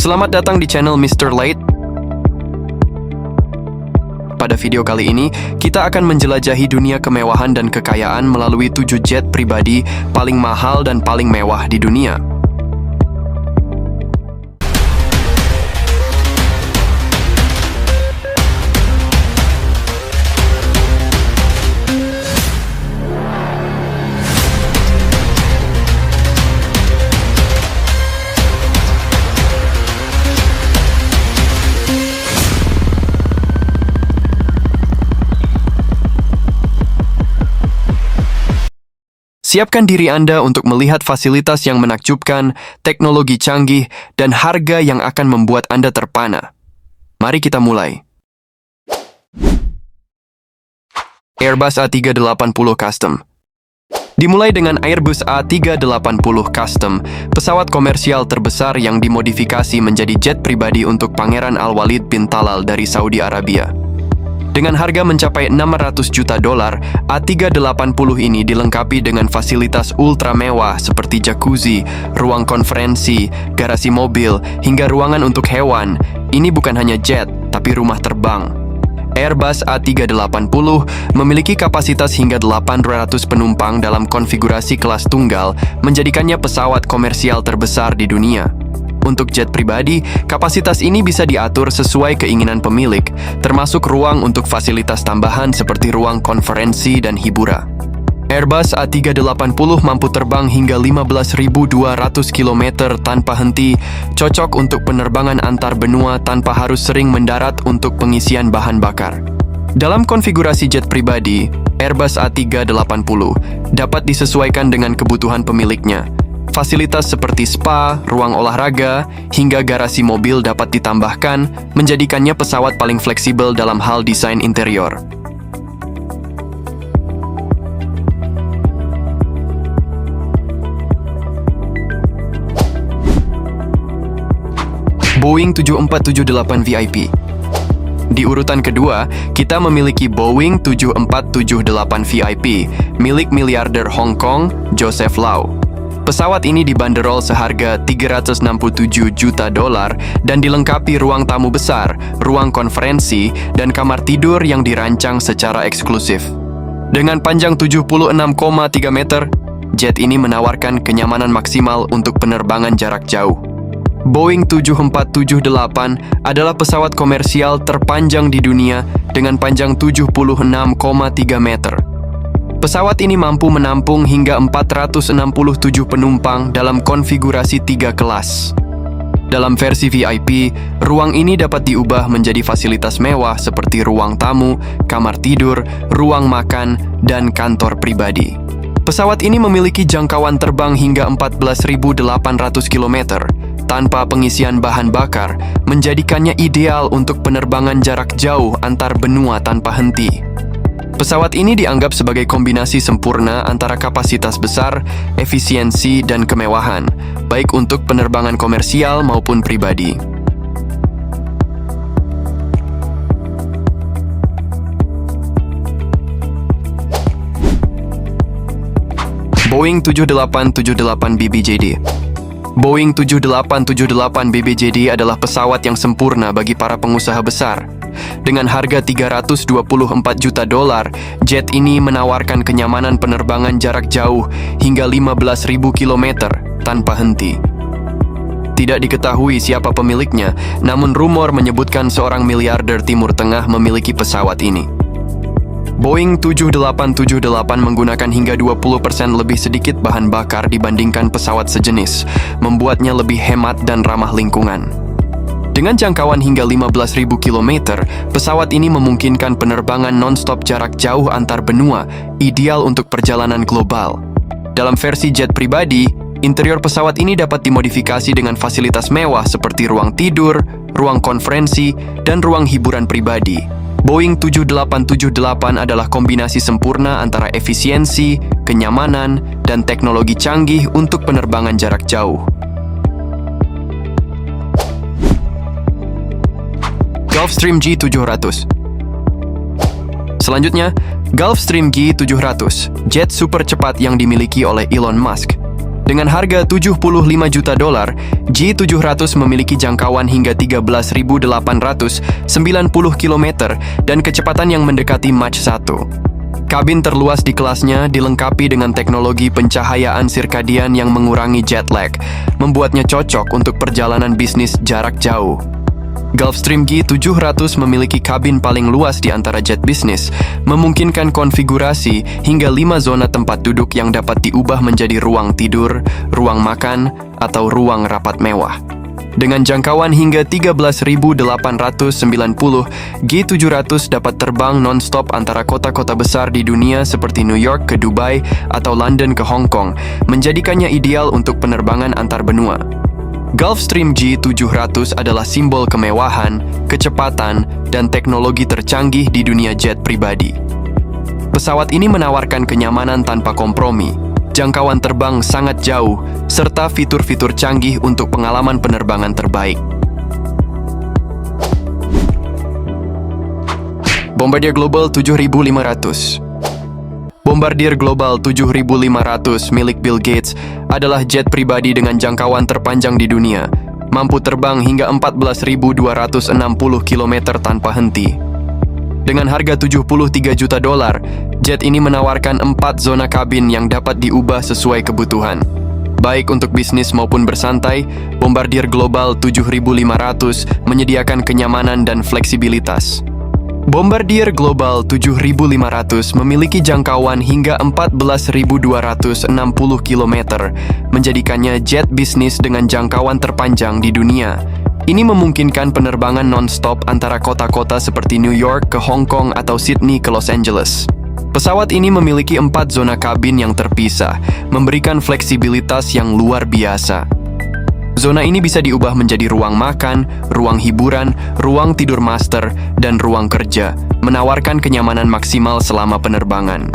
Selamat datang di channel Mr. Light. Pada video kali ini, kita akan menjelajahi dunia kemewahan dan kekayaan melalui 7 jet pribadi paling mahal dan paling mewah di dunia. Siapkan diri Anda untuk melihat fasilitas yang menakjubkan, teknologi canggih, dan harga yang akan membuat Anda terpana. Mari kita mulai. Airbus A380 Custom. Dimulai dengan Airbus A380 Custom, pesawat komersial terbesar yang dimodifikasi menjadi jet pribadi untuk Pangeran Al-Walid bin Talal dari Saudi Arabia. Dengan harga mencapai $600 juta, A380 ini dilengkapi dengan fasilitas ultra mewah seperti jacuzzi, ruang konferensi, garasi mobil, hingga ruangan untuk hewan. Ini bukan hanya jet, tapi rumah terbang. Airbus A380 memiliki kapasitas hingga 800 penumpang dalam konfigurasi kelas tunggal, menjadikannya pesawat komersial terbesar di dunia. Untuk jet pribadi, kapasitas ini bisa diatur sesuai keinginan pemilik, termasuk ruang untuk fasilitas tambahan seperti ruang konferensi dan hiburan. Airbus A380 mampu terbang hingga 15.200 km tanpa henti, cocok untuk penerbangan antar benua tanpa harus sering mendarat untuk pengisian bahan bakar. Dalam konfigurasi jet pribadi, Airbus A380 dapat disesuaikan dengan kebutuhan pemiliknya. Fasilitas seperti spa, ruang olahraga, hingga garasi mobil dapat ditambahkan, menjadikannya pesawat paling fleksibel dalam hal desain interior. Boeing 7478 VIP. Di urutan kedua, kita memiliki Boeing 7478 VIP, milik miliarder Hong Kong, Joseph Lau. Pesawat ini dibanderol seharga $367 juta dan dilengkapi ruang tamu besar, ruang konferensi, dan kamar tidur yang dirancang secara eksklusif. Dengan panjang 76,3 meter, jet ini menawarkan kenyamanan maksimal untuk penerbangan jarak jauh. Boeing 7478 adalah pesawat komersial terpanjang di dunia dengan panjang 76,3 meter. Pesawat ini mampu menampung hingga 467 penumpang dalam konfigurasi 3 kelas. Dalam versi VIP, ruang ini dapat diubah menjadi fasilitas mewah seperti ruang tamu, kamar tidur, ruang makan, dan kantor pribadi. Pesawat ini memiliki jangkauan terbang hingga 14.800 km tanpa pengisian bahan bakar, menjadikannya ideal untuk penerbangan jarak jauh antar benua tanpa henti. Pesawat ini dianggap sebagai kombinasi sempurna antara kapasitas besar, efisiensi, dan kemewahan, baik untuk penerbangan komersial maupun pribadi. Boeing 7878 BBJD. Boeing 7878 BBJD adalah pesawat yang sempurna bagi para pengusaha besar. Dengan harga $324 juta, jet ini menawarkan kenyamanan penerbangan jarak jauh hingga 15.000 km tanpa henti. Tidak diketahui siapa pemiliknya, namun rumor menyebutkan seorang miliarder Timur Tengah memiliki pesawat ini. Boeing 7878 menggunakan hingga 20% lebih sedikit bahan bakar dibandingkan pesawat sejenis, membuatnya lebih hemat dan ramah lingkungan. Dengan jangkauan hingga 15.000 km, pesawat ini memungkinkan penerbangan non-stop jarak jauh antar benua, ideal untuk perjalanan global. Dalam versi jet pribadi, interior pesawat ini dapat dimodifikasi dengan fasilitas mewah seperti ruang tidur, ruang konferensi, dan ruang hiburan pribadi. Boeing 7878 adalah kombinasi sempurna antara efisiensi, kenyamanan, dan teknologi canggih untuk penerbangan jarak jauh. Gulfstream G700. Selanjutnya, Gulfstream G700, jet super cepat yang dimiliki oleh Elon Musk. Dengan harga 75 juta dolar, G700 memiliki jangkauan hingga 13.890 km dan kecepatan yang mendekati Mach 1. Kabin terluas di kelasnya dilengkapi dengan teknologi pencahayaan sirkadian yang mengurangi jet lag, membuatnya cocok untuk perjalanan bisnis jarak jauh. Gulfstream G700 memiliki kabin paling luas di antara jet bisnis, memungkinkan konfigurasi hingga 5 zona tempat duduk yang dapat diubah menjadi ruang tidur, ruang makan, atau ruang rapat mewah. Dengan jangkauan hingga 13.890, G700 dapat terbang non-stop antara kota-kota besar di dunia seperti New York ke Dubai atau London ke Hong Kong, menjadikannya ideal untuk penerbangan antar benua. Gulfstream G700 adalah simbol kemewahan, kecepatan, dan teknologi tercanggih di dunia jet pribadi. Pesawat ini menawarkan kenyamanan tanpa kompromi, jangkauan terbang sangat jauh, serta fitur-fitur canggih untuk pengalaman penerbangan terbaik. Bombardier Global 7500. Bombardier Global 7500 milik Bill Gates adalah jet pribadi dengan jangkauan terpanjang di dunia, mampu terbang hingga 14.260 km tanpa henti. Dengan harga 73 juta dolar, jet ini menawarkan 4 zona kabin yang dapat diubah sesuai kebutuhan. Baik untuk bisnis maupun bersantai, Bombardier Global 7500 menyediakan kenyamanan dan fleksibilitas. Bombardier Global 7500 memiliki jangkauan hingga 14.260 km, menjadikannya jet bisnis dengan jangkauan terpanjang di dunia. Ini memungkinkan penerbangan non-stop antara kota-kota seperti New York ke Hong Kong atau Sydney ke Los Angeles. Pesawat ini memiliki 4 zona kabin yang terpisah, memberikan fleksibilitas yang luar biasa. Zona ini bisa diubah menjadi ruang makan, ruang hiburan, ruang tidur master, dan ruang kerja, menawarkan kenyamanan maksimal selama penerbangan.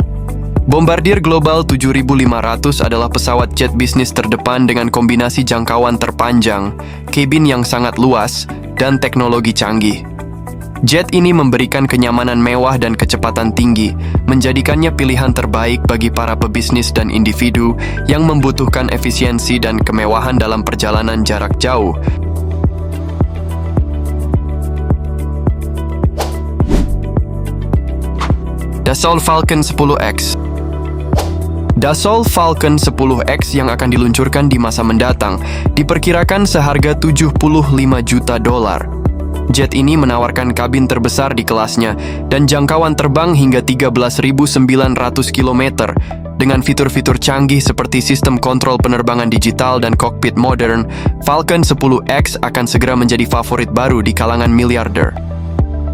Bombardier Global 7500 adalah pesawat jet bisnis terdepan dengan kombinasi jangkauan terpanjang, kabin yang sangat luas, dan teknologi canggih. Jet ini memberikan kenyamanan mewah dan kecepatan tinggi, menjadikannya pilihan terbaik bagi para pebisnis dan individu yang membutuhkan efisiensi dan kemewahan dalam perjalanan jarak jauh. Dassault Falcon 10X. Dassault Falcon 10X yang akan diluncurkan di masa mendatang diperkirakan seharga 75 juta dolar. Jet ini menawarkan kabin terbesar di kelasnya dan jangkauan terbang hingga 13.900 km dengan fitur-fitur canggih seperti sistem kontrol penerbangan digital dan kokpit modern. Falcon 10X akan segera menjadi favorit baru di kalangan miliarder.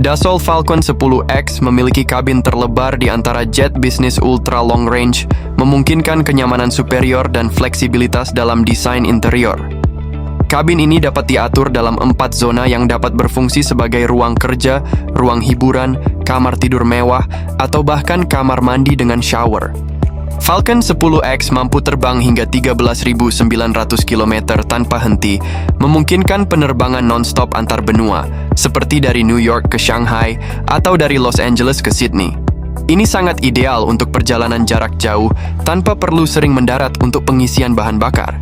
Dassault Falcon 10X memiliki kabin terlebar di antara jet bisnis ultra long range, memungkinkan kenyamanan superior dan fleksibilitas dalam desain interior. Kabin ini dapat diatur dalam 4 zona yang dapat berfungsi sebagai ruang kerja, ruang hiburan, kamar tidur mewah, atau bahkan kamar mandi dengan shower. Falcon 10X mampu terbang hingga 13.900 km tanpa henti, memungkinkan penerbangan non-stop antar benua, seperti dari New York ke Shanghai atau dari Los Angeles ke Sydney. Ini sangat ideal untuk perjalanan jarak jauh tanpa perlu sering mendarat untuk pengisian bahan bakar.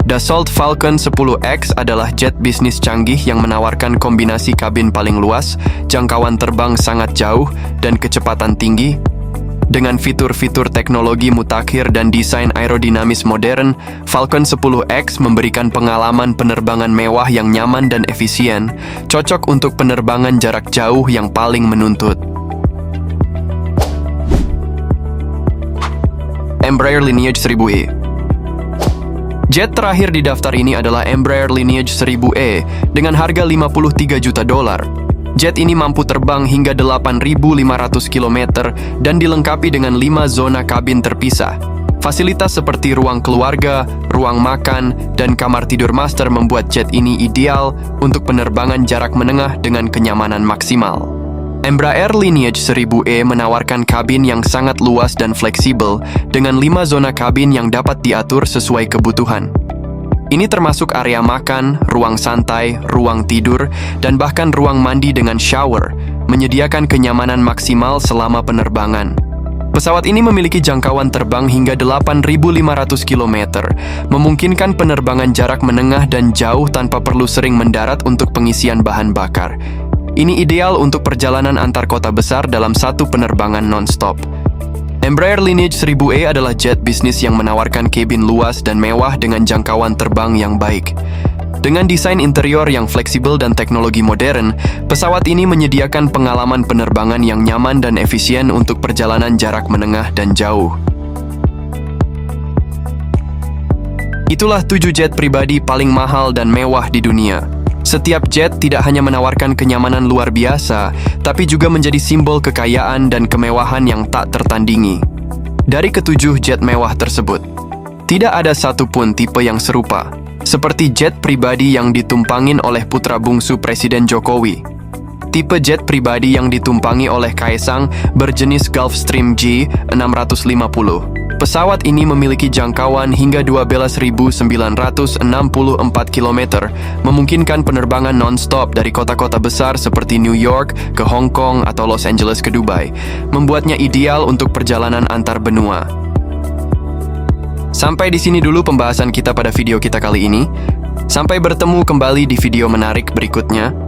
Dassault Falcon 10X adalah jet bisnis canggih yang menawarkan kombinasi kabin paling luas, jangkauan terbang sangat jauh, dan kecepatan tinggi. Dengan fitur-fitur teknologi mutakhir dan desain aerodinamis modern, Falcon 10X memberikan pengalaman penerbangan mewah yang nyaman dan efisien, cocok untuk penerbangan jarak jauh yang paling menuntut. Embraer Lineage 1000E. Jet terakhir di daftar ini adalah Embraer Lineage 1000E dengan harga 53 juta dolar. Jet ini mampu terbang hingga 8.500 km dan dilengkapi dengan 5 zona kabin terpisah. Fasilitas seperti ruang keluarga, ruang makan, dan kamar tidur master membuat jet ini ideal untuk penerbangan jarak menengah dengan kenyamanan maksimal. Embraer Lineage 1000E menawarkan kabin yang sangat luas dan fleksibel dengan 5 zona kabin yang dapat diatur sesuai kebutuhan. Ini termasuk area makan, ruang santai, ruang tidur, dan bahkan ruang mandi dengan shower, menyediakan kenyamanan maksimal selama penerbangan. Pesawat ini memiliki jangkauan terbang hingga 8.500 km, memungkinkan penerbangan jarak menengah dan jauh tanpa perlu sering mendarat untuk pengisian bahan bakar. Ini ideal untuk perjalanan antar kota besar dalam satu penerbangan non-stop. Embraer Lineage 1000E adalah jet bisnis yang menawarkan kabin luas dan mewah dengan jangkauan terbang yang baik. Dengan desain interior yang fleksibel dan teknologi modern, pesawat ini menyediakan pengalaman penerbangan yang nyaman dan efisien untuk perjalanan jarak menengah dan jauh. Itulah 7 jet pribadi paling mahal dan mewah di dunia. Setiap jet tidak hanya menawarkan kenyamanan luar biasa, tapi juga menjadi simbol kekayaan dan kemewahan yang tak tertandingi. Dari ketujuh jet mewah tersebut, tidak ada satupun tipe yang serupa, seperti jet pribadi yang ditumpangin oleh putra bungsu Presiden Jokowi. Tipe jet pribadi yang ditumpangi oleh Kaisang berjenis Gulfstream G650. Pesawat ini memiliki jangkauan hingga 12.964 km, memungkinkan penerbangan non-stop dari kota-kota besar seperti New York ke Hong Kong atau Los Angeles ke Dubai, membuatnya ideal untuk perjalanan antar benua. Sampai di sini dulu pembahasan kita pada video kita kali ini. Sampai bertemu kembali di video menarik berikutnya.